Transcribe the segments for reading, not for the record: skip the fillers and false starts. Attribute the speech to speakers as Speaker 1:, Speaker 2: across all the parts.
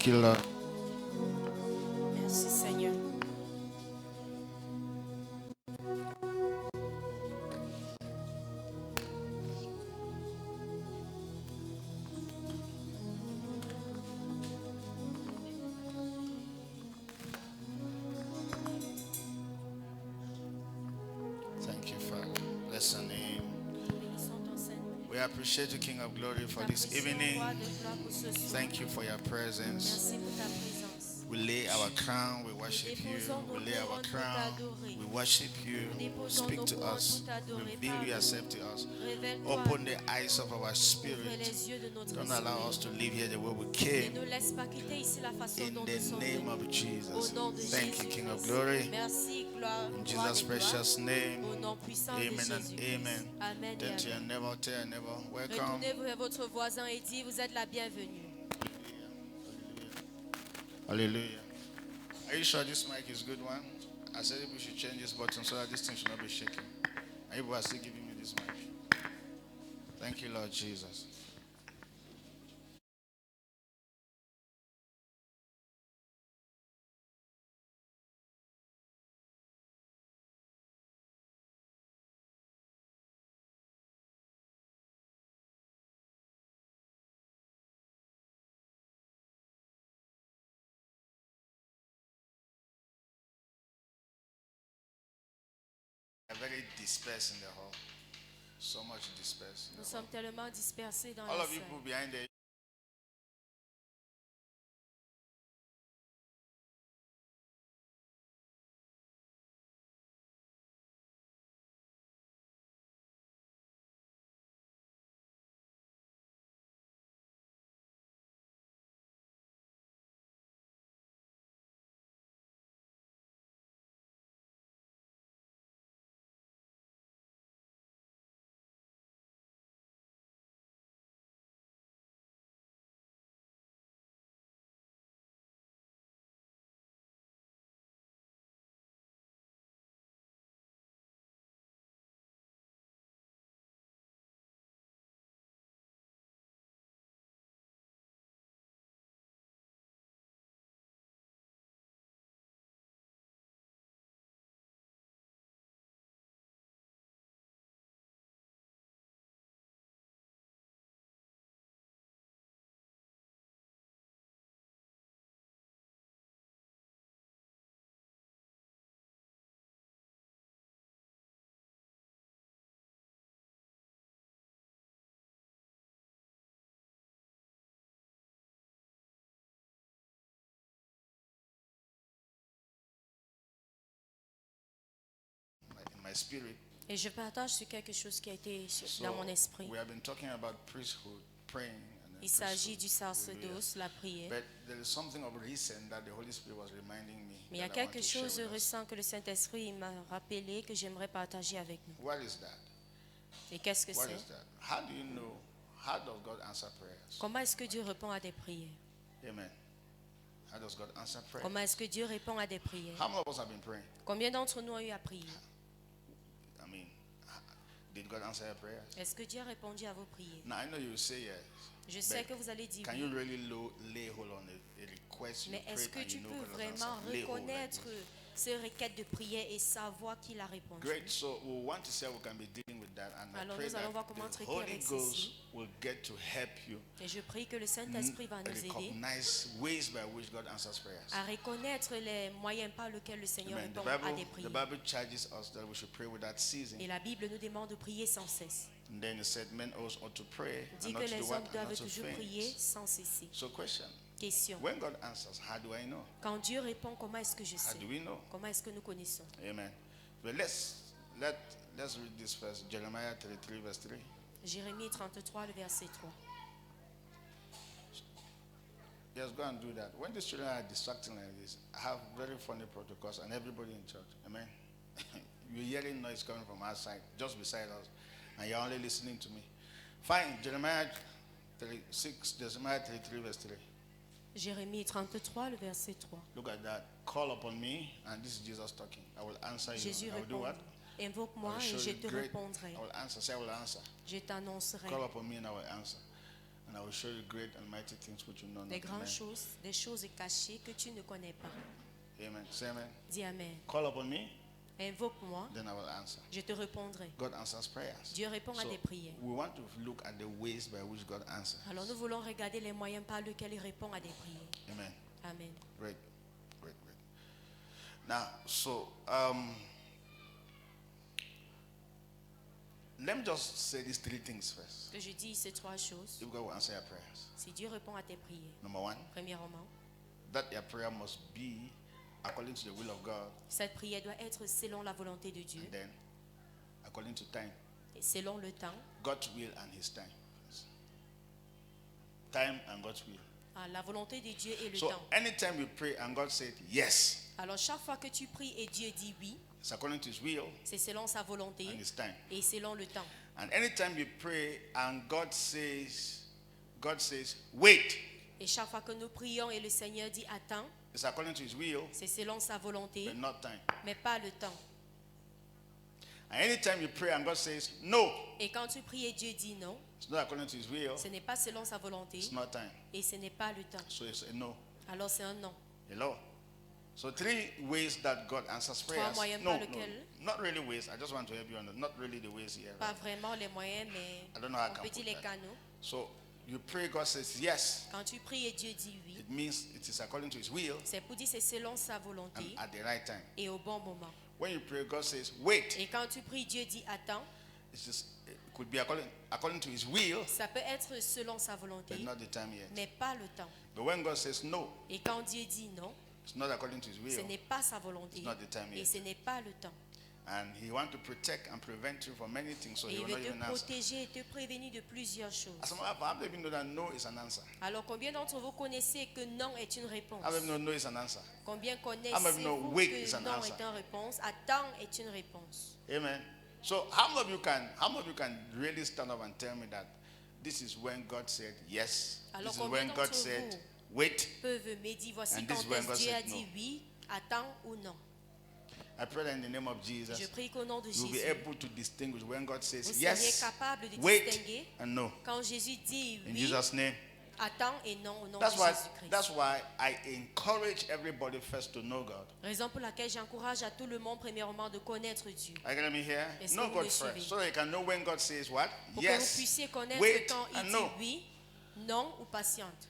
Speaker 1: Thank you, Lord.
Speaker 2: Merci Seigneur.
Speaker 1: Thank you, Father. Bless your name.
Speaker 2: Bénissons ton Saint-Nom.
Speaker 1: We appreciate you, King of Glory, for this
Speaker 2: T'apprécions,
Speaker 1: evening.
Speaker 2: Roi de gloire, pour ce soir.
Speaker 1: Thank you for your presence.
Speaker 2: Merci pour ta présence.
Speaker 1: We lay our crown, we
Speaker 2: Nous
Speaker 1: worship you.
Speaker 2: déposons nos
Speaker 1: We lay our
Speaker 2: couronnes pour
Speaker 1: crown,
Speaker 2: t'adorer.
Speaker 1: we worship you.
Speaker 2: Nous déposons
Speaker 1: Speak
Speaker 2: nos
Speaker 1: to
Speaker 2: couronnes
Speaker 1: us.
Speaker 2: pour t'adorer.
Speaker 1: Reveal yourself to us.
Speaker 2: Révèle-toi.
Speaker 1: Open the eyes of our
Speaker 2: Ouvre
Speaker 1: spirit.
Speaker 2: les yeux de notre
Speaker 1: Don't allow us
Speaker 2: esprit.
Speaker 1: to live here the way we
Speaker 2: Ne
Speaker 1: came.
Speaker 2: nous laisse pas quitter ici la façon
Speaker 1: In
Speaker 2: dont nous
Speaker 1: the
Speaker 2: sommes
Speaker 1: name
Speaker 2: venus.
Speaker 1: of Jesus.
Speaker 2: Au nom de
Speaker 1: Thank you,
Speaker 2: Jésus.
Speaker 1: King of Glory.
Speaker 2: Merci, gloire,
Speaker 1: In
Speaker 2: roi
Speaker 1: Jesus'
Speaker 2: de
Speaker 1: precious
Speaker 2: gloire.
Speaker 1: name.
Speaker 2: Au nom puissant de
Speaker 1: Amen and
Speaker 2: Jésus.
Speaker 1: amen.
Speaker 2: Amen et
Speaker 1: Turn to your
Speaker 2: amen.
Speaker 1: neighbor, tell your neighbor, welcome.
Speaker 2: Retournez-vous à votre voisin et dites, vous êtes la bienvenue.
Speaker 1: Hallelujah. Are you sure this mic is a good one? I said we should change this button so that this thing should not be shaking. Are you still giving me this mic? Thank you, Lord Jesus. Very dispersed in the hall. So much dispersed.
Speaker 2: Nous sommes tellement dispersés dans
Speaker 1: All
Speaker 2: la
Speaker 1: of you
Speaker 2: salle.
Speaker 1: people behind there. In my spirit.
Speaker 2: Et je partage sur quelque chose qui a été
Speaker 1: So
Speaker 2: dans mon esprit.
Speaker 1: we have been talking about priesthood, praying.
Speaker 2: Il s'agit du sacerdoce, la prière.
Speaker 1: But there is something of recent that the Holy Spirit was reminding me.
Speaker 2: Mais il y a
Speaker 1: that I want
Speaker 2: quelque
Speaker 1: to share
Speaker 2: chose de
Speaker 1: with us.
Speaker 2: récent que le Saint-Esprit m'a rappelé que j'aimerais partager avec nous.
Speaker 1: What is that?
Speaker 2: Et qu'est-ce que
Speaker 1: What
Speaker 2: c'est?
Speaker 1: is that? How do you know? How does God answer prayers?
Speaker 2: Comment est-ce que Dieu répond à des prières?
Speaker 1: Amen. How does God answer prayers?
Speaker 2: Comment est-ce que Dieu répond à des prières?
Speaker 1: How many of us have been praying?
Speaker 2: Combien d'entre nous ont eu à prier?
Speaker 1: I mean, did God answer your prayers?
Speaker 2: Est-ce que Dieu a répondu à vos prières?
Speaker 1: Now I know you will say yes.
Speaker 2: Je sais
Speaker 1: But
Speaker 2: que vous allez dire
Speaker 1: can
Speaker 2: oui.
Speaker 1: you really lay hold on a request you
Speaker 2: Mais est-ce
Speaker 1: prayed
Speaker 2: que
Speaker 1: and
Speaker 2: tu
Speaker 1: you know
Speaker 2: peux
Speaker 1: God has
Speaker 2: vraiment
Speaker 1: answered? Lay hold like
Speaker 2: reconnaître
Speaker 1: this.
Speaker 2: ces requêtes de prière et savoir qu'il a répondu?
Speaker 1: Great. So we want to see how we can be dealing with that, and I
Speaker 2: Alors,
Speaker 1: pray
Speaker 2: nous allons
Speaker 1: that
Speaker 2: voir comment
Speaker 1: the
Speaker 2: traiter
Speaker 1: Holy
Speaker 2: avec
Speaker 1: Ghost
Speaker 2: ceci.
Speaker 1: will get to help you
Speaker 2: Et je prie que le Saint-Esprit va nous aider
Speaker 1: recognize ways by which God answers prayers.
Speaker 2: à reconnaître les moyens par lesquels le Seigneur
Speaker 1: Amen.
Speaker 2: répond à des
Speaker 1: The
Speaker 2: prières.
Speaker 1: Bible charges us that we should pray without ceasing.
Speaker 2: Et la Bible nous demande de prier sans cesse.
Speaker 1: And then it said men also ought to pray
Speaker 2: Il dit
Speaker 1: and
Speaker 2: que
Speaker 1: not to do
Speaker 2: les
Speaker 1: what?
Speaker 2: hommes
Speaker 1: And
Speaker 2: doivent
Speaker 1: not to
Speaker 2: toujours
Speaker 1: faint.
Speaker 2: prier sans cesser.
Speaker 1: So question,
Speaker 2: Question.
Speaker 1: when God answers, how do I know?
Speaker 2: Quand Dieu répond, comment est-ce que je
Speaker 1: How
Speaker 2: sais?
Speaker 1: do we know?
Speaker 2: Comment est-ce que nous connaissons?
Speaker 1: Amen. But let's read this first, Jeremiah 33 verse 3.
Speaker 2: Jérémie 33, le verset 3.
Speaker 1: Yes, go and do that. When these children are distracting like this, I have very funny protocols and everybody in church. Amen. You're hearing noise coming from outside, just beside us, and you're only listening to me. Fine, Jeremiah 33 verse 3.
Speaker 2: Jérémie 33, le verset 3.
Speaker 1: Look at that. Call upon me, and this is Jesus talking. I will answer you.
Speaker 2: Jésus
Speaker 1: I will do
Speaker 2: répond,
Speaker 1: what?
Speaker 2: invoque-moi
Speaker 1: I will
Speaker 2: et
Speaker 1: show
Speaker 2: je
Speaker 1: you
Speaker 2: te
Speaker 1: great.
Speaker 2: répondrai.
Speaker 1: I will answer. Say I will answer.
Speaker 2: Je t'annoncerai.
Speaker 1: Call upon me and I will answer. And I will show you great and mighty things which you know
Speaker 2: des
Speaker 1: not.
Speaker 2: grandes
Speaker 1: Amen.
Speaker 2: choses, des choses cachées que tu ne connais pas.
Speaker 1: Amen. Say amen.
Speaker 2: Dis Amen.
Speaker 1: Call upon me,
Speaker 2: Invoque-moi,
Speaker 1: then I will answer.
Speaker 2: je te répondrai.
Speaker 1: God answers prayers.
Speaker 2: Dieu répond à
Speaker 1: So
Speaker 2: tes prières.
Speaker 1: we want to look at the ways by which God answers.
Speaker 2: Alors nous voulons regarder les moyens par lesquels il répond à des prières.
Speaker 1: Amen.
Speaker 2: Amen.
Speaker 1: Great, great, great. Now, so let me just say these three things first.
Speaker 2: Que je dis ces trois choses.
Speaker 1: If God will answer your prayers,
Speaker 2: Si Dieu répond à tes prières,
Speaker 1: number one,
Speaker 2: premièrement,
Speaker 1: that your prayer must be according to the will of God,
Speaker 2: cette prière doit être selon la volonté de Dieu
Speaker 1: and then according to time,
Speaker 2: et selon le temps,
Speaker 1: God's will and His time. Time and God's will.
Speaker 2: la volonté de Dieu et le
Speaker 1: So
Speaker 2: temps.
Speaker 1: anytime you pray and God said yes,
Speaker 2: Alors chaque fois que tu pries et Dieu dit oui,
Speaker 1: it's according to His will
Speaker 2: c'est selon sa volonté
Speaker 1: and His time.
Speaker 2: et selon le temps.
Speaker 1: And anytime you pray and God says, wait,
Speaker 2: Et chaque fois que nous prions et le Seigneur dit attends,
Speaker 1: it's according to His will,
Speaker 2: c'est selon sa volonté,
Speaker 1: but not time.
Speaker 2: mais pas le temps.
Speaker 1: And anytime you pray and God says no,
Speaker 2: Et quand tu pries et Dieu dit non,
Speaker 1: it's not according to His will,
Speaker 2: ce n'est pas selon sa volonté
Speaker 1: it's not time.
Speaker 2: et ce n'est pas le temps.
Speaker 1: So it's a no.
Speaker 2: Alors c'est un non.
Speaker 1: Hello. So three ways that God answers prayers.
Speaker 2: moyens
Speaker 1: No,
Speaker 2: par
Speaker 1: no,
Speaker 2: lesquels-
Speaker 1: not really ways. I just want to help you understand. Not really the ways here.
Speaker 2: Pas
Speaker 1: Right?
Speaker 2: vraiment les moyens, mais
Speaker 1: I don't know how I
Speaker 2: on
Speaker 1: can
Speaker 2: peut dire
Speaker 1: put
Speaker 2: les
Speaker 1: that.
Speaker 2: canaux.
Speaker 1: So you pray, God says yes.
Speaker 2: Quand tu pries et Dieu dit oui,
Speaker 1: It means it is according to His will
Speaker 2: c'est pour dire c'est selon sa
Speaker 1: and
Speaker 2: volonté
Speaker 1: at the right time.
Speaker 2: et au bon moment.
Speaker 1: When you pray, God says wait.
Speaker 2: Et quand tu pries, Dieu dit attends,
Speaker 1: It could be according to His will,
Speaker 2: ça peut être selon sa volonté,
Speaker 1: but not the time yet.
Speaker 2: mais pas le temps.
Speaker 1: But when God says no,
Speaker 2: Et quand Dieu dit non,
Speaker 1: it's not according to His
Speaker 2: ce
Speaker 1: will,
Speaker 2: n'est pas sa volonté
Speaker 1: It's not the time
Speaker 2: et
Speaker 1: yet.
Speaker 2: ce n'est pas le temps.
Speaker 1: and He wants to protect and prevent you from many things, so
Speaker 2: Et
Speaker 1: He
Speaker 2: il
Speaker 1: will not
Speaker 2: veut te
Speaker 1: even answer.
Speaker 2: protéger et te prévenir de plusieurs choses.
Speaker 1: As a matter of fact, how many of you know that no is an answer?
Speaker 2: Alors combien d'entre vous connaissez que non est une réponse?
Speaker 1: How many of you know no is an answer?
Speaker 2: Combien
Speaker 1: How many of you know
Speaker 2: connaissez-vous
Speaker 1: wait is
Speaker 2: que
Speaker 1: an
Speaker 2: non
Speaker 1: answer?
Speaker 2: est une réponse? Attends est une réponse.
Speaker 1: Amen. So how many of you can really stand up and tell me that this is when God said yes?
Speaker 2: Alors,
Speaker 1: This is
Speaker 2: combien
Speaker 1: when God
Speaker 2: d'entre
Speaker 1: said
Speaker 2: vous
Speaker 1: wait.
Speaker 2: Peuvent me dire voici
Speaker 1: And
Speaker 2: quand
Speaker 1: this is when
Speaker 2: est-ce
Speaker 1: God
Speaker 2: Dieu a
Speaker 1: said
Speaker 2: dit
Speaker 1: no.
Speaker 2: oui, attends ou non.
Speaker 1: I pray that in the name of Jesus,
Speaker 2: Je prie qu'au nom de
Speaker 1: you'll be
Speaker 2: Jésus,
Speaker 1: able to distinguish when God
Speaker 2: vous
Speaker 1: says
Speaker 2: seriez
Speaker 1: yes,
Speaker 2: capable de
Speaker 1: wait,
Speaker 2: distinguer
Speaker 1: and no.
Speaker 2: quand Jésus dit
Speaker 1: In
Speaker 2: oui,
Speaker 1: Jesus' name.
Speaker 2: attends et non au nom
Speaker 1: That's
Speaker 2: de
Speaker 1: why.
Speaker 2: Jésus-Christ.
Speaker 1: That's why I encourage everybody first to know God.
Speaker 2: Raison pour laquelle j'encourage à tout le monde premièrement de connaître Dieu.
Speaker 1: Are you getting me here?
Speaker 2: Est-ce
Speaker 1: Know
Speaker 2: que vous
Speaker 1: God
Speaker 2: me
Speaker 1: first,
Speaker 2: suivez?
Speaker 1: so that you can know when God says what?
Speaker 2: Pour que vous
Speaker 1: Yes,
Speaker 2: puissiez connaître
Speaker 1: wait,
Speaker 2: quand il
Speaker 1: and
Speaker 2: dit
Speaker 1: no.
Speaker 2: oui, non ou patiente.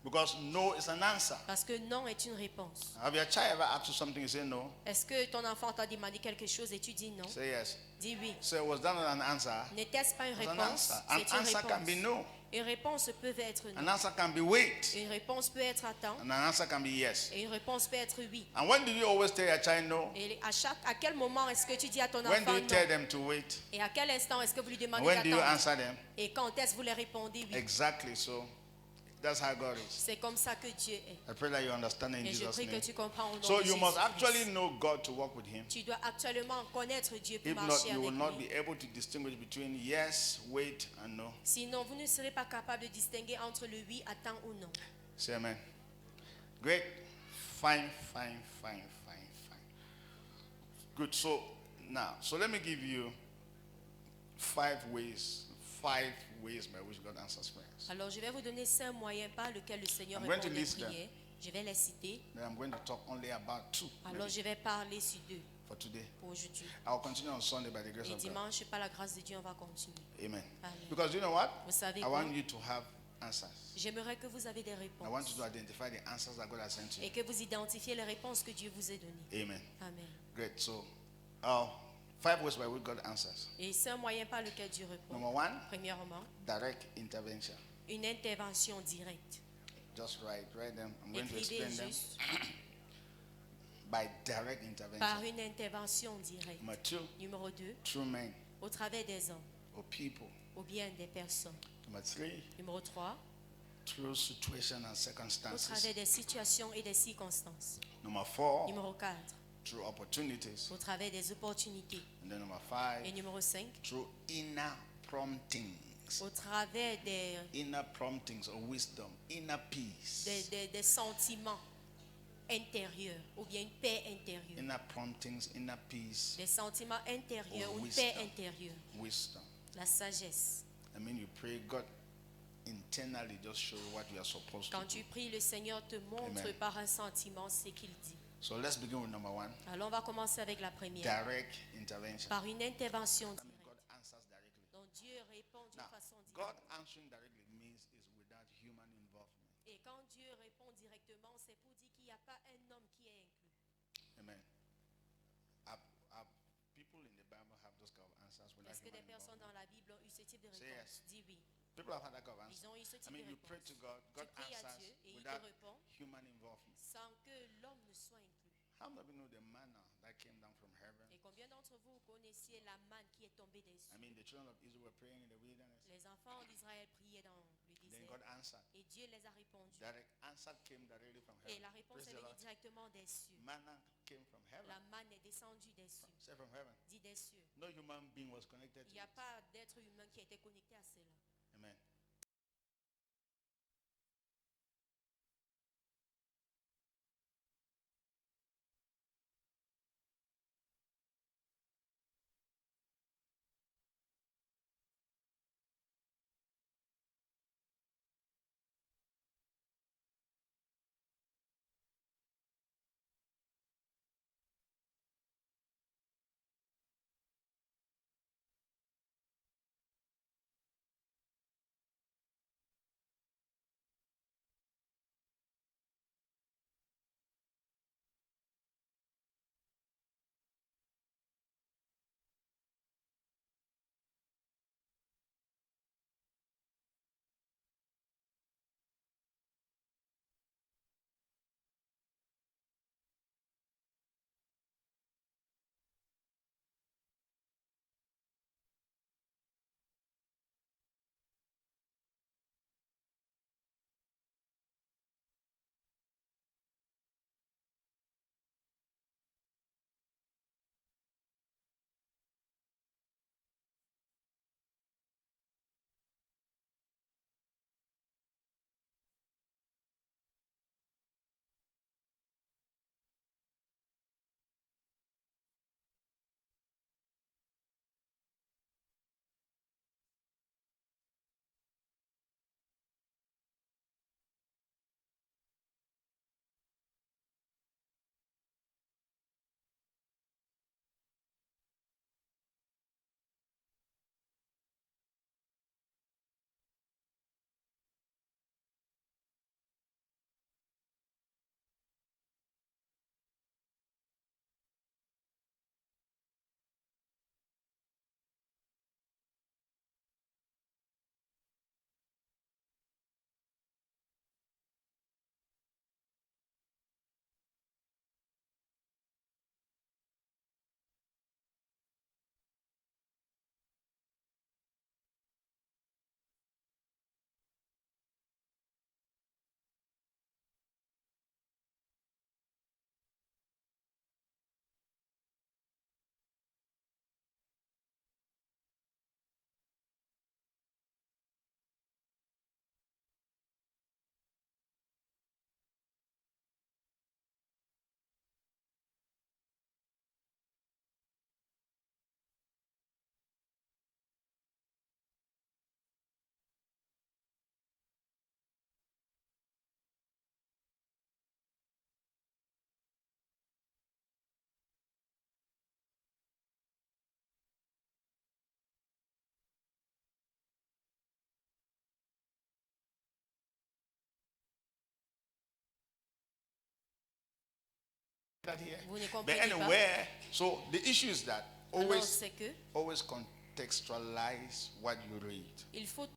Speaker 1: Because no is an answer.
Speaker 2: Parce que non est une réponse.
Speaker 1: Have your child ever asked you something, you say no?
Speaker 2: Est-ce que ton enfant t'a demandé quelque chose et tu dis non?
Speaker 1: Say yes.
Speaker 2: Dis oui.
Speaker 1: So was that not an answer?
Speaker 2: N'était-ce pas une
Speaker 1: It's an
Speaker 2: réponse?
Speaker 1: answer. An
Speaker 2: C'est une
Speaker 1: answer can be
Speaker 2: réponse.
Speaker 1: no.
Speaker 2: Une réponse peut être
Speaker 1: An
Speaker 2: non.
Speaker 1: answer can be wait.
Speaker 2: Une réponse peut être attends.
Speaker 1: And an answer can be yes.
Speaker 2: Et une réponse peut être oui.
Speaker 1: And when do you always tell your child no?
Speaker 2: Et à quel moment est-ce que tu dis à ton
Speaker 1: When do
Speaker 2: enfant
Speaker 1: you tell
Speaker 2: non?
Speaker 1: them to wait?
Speaker 2: Et à quel instant est-ce que vous lui demandez
Speaker 1: When do you
Speaker 2: d'attendre?
Speaker 1: answer them?
Speaker 2: Et quand est-ce que vous leur répondez oui?
Speaker 1: Exactly. So that's how God is.
Speaker 2: C'est comme ça que Dieu est.
Speaker 1: I pray that you understand in
Speaker 2: Et je
Speaker 1: Jesus'
Speaker 2: prie que
Speaker 1: name.
Speaker 2: tu comprends au nom
Speaker 1: So
Speaker 2: de
Speaker 1: you must
Speaker 2: Jésus-Christ.
Speaker 1: actually know God to walk with Him.
Speaker 2: Tu dois actuellement connaître Dieu pour
Speaker 1: If not,
Speaker 2: marcher
Speaker 1: you will
Speaker 2: avec
Speaker 1: not
Speaker 2: lui.
Speaker 1: be able to distinguish between yes, wait, and no.
Speaker 2: Sinon, vous ne serez pas capable de distinguer entre le oui, attends ou non.
Speaker 1: Say amen. Great. Fine, fine, fine, fine, fine. Good. So let me give you five ways by which God answers prayers.
Speaker 2: Alors, je vais vous donner 5 moyens par lesquels le Seigneur
Speaker 1: I'm going
Speaker 2: répond
Speaker 1: to
Speaker 2: aux
Speaker 1: list them.
Speaker 2: prières. Je vais les citer.
Speaker 1: Then I'm going to talk only about two
Speaker 2: Alors, je vais parler sur 2
Speaker 1: for today.
Speaker 2: pour aujourd'hui.
Speaker 1: I'll continue on Sunday by the grace
Speaker 2: Et
Speaker 1: of God.
Speaker 2: dimanche, par la grâce de Dieu, on va continuer.
Speaker 1: Amen.
Speaker 2: Amen.
Speaker 1: Because you know what?
Speaker 2: Vous savez
Speaker 1: I
Speaker 2: quoi?
Speaker 1: want you to have answers.
Speaker 2: J'aimerais que vous avez des
Speaker 1: I want
Speaker 2: réponses
Speaker 1: you to identify the answers that God has sent you.
Speaker 2: et que vous identifiez les réponses que Dieu vous a données.
Speaker 1: Amen.
Speaker 2: Amen.
Speaker 1: Great. So, 5 ways by which God answers.
Speaker 2: Et 5 moyens par lesquels Dieu répond.
Speaker 1: Number 1,
Speaker 2: Premièrement,
Speaker 1: direct intervention.
Speaker 2: une intervention directe.
Speaker 1: Just write them. I'm going to
Speaker 2: Écrivez
Speaker 1: explain them
Speaker 2: juste
Speaker 1: by direct intervention.
Speaker 2: par une intervention directe.
Speaker 1: Number 2,
Speaker 2: Numéro 2,
Speaker 1: through men
Speaker 2: au travers des hommes
Speaker 1: or people.
Speaker 2: ou bien des personnes.
Speaker 1: Number 3,
Speaker 2: Numéro 3,
Speaker 1: through situation and
Speaker 2: au
Speaker 1: circumstances.
Speaker 2: travers des situations et des circonstances.
Speaker 1: Number 4,
Speaker 2: Numéro 4,
Speaker 1: through opportunities.
Speaker 2: au travers des opportunités.
Speaker 1: And then number 5,
Speaker 2: Et numéro 5,
Speaker 1: through inner promptings.
Speaker 2: au travers
Speaker 1: Inner promptings or wisdom, inner peace.
Speaker 2: des sentiments intérieurs ou bien une paix intérieure.
Speaker 1: Inner promptings, inner peace,
Speaker 2: Des sentiments intérieurs
Speaker 1: Or
Speaker 2: ou une
Speaker 1: wisdom.
Speaker 2: paix intérieure.
Speaker 1: wisdom.
Speaker 2: La sagesse.
Speaker 1: I mean, you pray, God, internally just show you what you are supposed
Speaker 2: Quand
Speaker 1: to
Speaker 2: tu
Speaker 1: do.
Speaker 2: pries, le Seigneur te montre
Speaker 1: Amen.
Speaker 2: par un sentiment ce qu'il dit.
Speaker 1: So let's begin with number one,
Speaker 2: Alors on va commencer avec la première.
Speaker 1: direct intervention.
Speaker 2: Par une intervention
Speaker 1: That means
Speaker 2: directe.
Speaker 1: God answers directly.
Speaker 2: Donc Dieu répond d'une
Speaker 1: Now,
Speaker 2: façon
Speaker 1: God
Speaker 2: directe.
Speaker 1: answering directly means is without human involvement.
Speaker 2: Et quand Dieu répond directement, c'est pour dire qu'il n'y a pas un homme qui est inclus.
Speaker 1: Amen. Are people in the Bible have those kind of answers without
Speaker 2: Est-ce que des
Speaker 1: human
Speaker 2: personnes
Speaker 1: involvement?
Speaker 2: dans la Bible ont eu ce type de
Speaker 1: Say
Speaker 2: réponse?
Speaker 1: yes.
Speaker 2: Dis oui.
Speaker 1: People have had that kind of
Speaker 2: Ils
Speaker 1: answer.
Speaker 2: ont eu ce
Speaker 1: I
Speaker 2: type
Speaker 1: mean,
Speaker 2: de
Speaker 1: you pray
Speaker 2: réponse.
Speaker 1: to God, God
Speaker 2: Tu pries à
Speaker 1: answers
Speaker 2: Dieu et il te
Speaker 1: without
Speaker 2: répond
Speaker 1: human involvement.
Speaker 2: sans que l'homme ne soit inclus.
Speaker 1: How many of you know the manna that came down from heaven?
Speaker 2: Et combien d'entre vous connaissiez la manne qui est tombée des cieux?
Speaker 1: I mean, the children of Israel were praying in the wilderness.
Speaker 2: Les enfants d'Israël priaient dans le
Speaker 1: Then
Speaker 2: désert
Speaker 1: God answered.
Speaker 2: et Dieu les a répondu.
Speaker 1: Direct answer came directly from
Speaker 2: Et
Speaker 1: heaven.
Speaker 2: la réponse
Speaker 1: Praise
Speaker 2: est
Speaker 1: the
Speaker 2: venue
Speaker 1: Lord.
Speaker 2: directement des cieux.
Speaker 1: Manna came from heaven.
Speaker 2: La manne est descendue des cieux.
Speaker 1: Say from heaven.
Speaker 2: Dit des cieux.
Speaker 1: No human being was connected
Speaker 2: Il
Speaker 1: to
Speaker 2: n'y a
Speaker 1: it.
Speaker 2: pas d'être humain qui a été connecté à cela.
Speaker 1: Amen. That here.
Speaker 2: Vous ne
Speaker 1: But
Speaker 2: comprenez pas.
Speaker 1: anyway, so the issue is that
Speaker 2: Alors
Speaker 1: always
Speaker 2: c'est que
Speaker 1: contextualize what you read.
Speaker 2: il faut